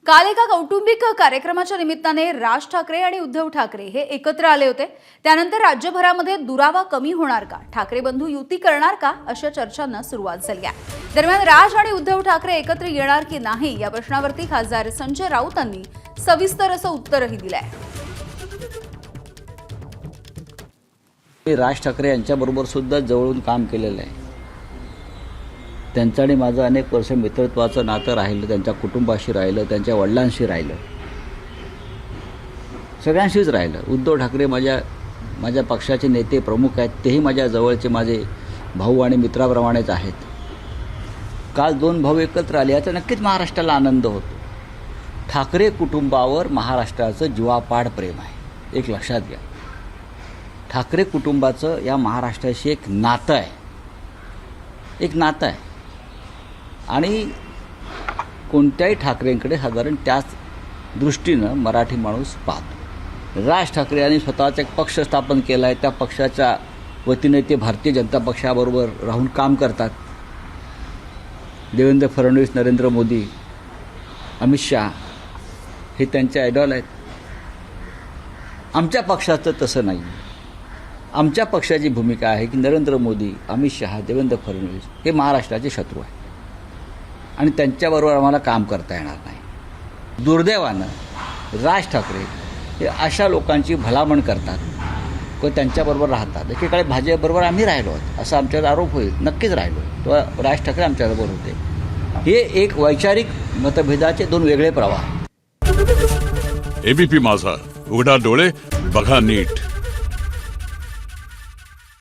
काल एका कौटुंबिक कार्यक्रमाच्या निमित्ताने राज ठाकरे आणि उद्धव ठाकरे हे एकत्र आले होते। त्यानंतर राज्यभरामध्ये दुरावा कमी होणार का, ठाकरे बंधू युती करणार का, अशा चर्चांना सुरुवात झाली आहे। दरम्यान राज आणि उद्धव ठाकरे एकत्र येणार की नाही या प्रश्नावरती खासदार संजय राऊतांनी सविस्तर असं उत्तरही दिलं आहे। राज ठाकरे यांच्याबरोबर सुद्धा जवळून काम केलेलं आहे। त्यांचं आणि माझं अनेक वर्ष मित्रत्वाचं नातं राहिलं, त्यांच्या कुटुंबाशी राहिलं, त्यांच्या वडिलांशी राहिलं, सगळ्यांशीच राहिलं। उद्धव ठाकरे माझ्या पक्षाचे नेते प्रमुख आहेत, तेही माझ्या जवळचे माझे भाऊ आणि मित्राप्रमाणेच आहेत। काल दोन भाऊ एकत्र आले याचा नक्कीच महाराष्ट्राला आनंद होतो। ठाकरे कुटुंबावर महाराष्ट्राचं जीवापाड प्रेम आहे, एक लक्षात घ्या। ठाकरे कुटुंबाचं या महाराष्ट्राशी एक नातं आहे, एक नातं आहे आणि कोणत्याही ठाकरेंकडे साधारण त्याच दृष्टीनं मराठी माणूस पाहतो। राज ठाकरे यांनी स्वतःचा एक पक्ष स्थापन केला आहे, त्या पक्षाच्या वतीने ते भारतीय जनता पक्षाबरोबर राहून काम करतात। देवेंद्र फडणवीस, नरेंद्र मोदी, अमित शहा हे त्यांचे आयडॉल आहेत। आमच्या पक्षाचं तसं नाही। आमच्या पक्षाची भूमिका आहे की नरेंद्र मोदी, अमित शहा, देवेंद्र फडणवीस हे महाराष्ट्राचे शत्रू आहेत आणि त्यांच्याबरोबर आम्हाला काम करता येणार नाही। दुर्दैवानं राज ठाकरे हे अशा लोकांची भलामण करतात व त्यांच्याबरोबर राहतात। एकेकाळी भाजपबरोबर आम्ही राहिलो आहोत असा आमच्यावर आरोप होईल, नक्कीच राहिलो, तो राज ठाकरे आमच्याबरोबर होते। हे एक वैचारिक मतभेदाचे दोन वेगळे प्रवाह। एबीपी माझा, उघडा डोळे बघा नीट।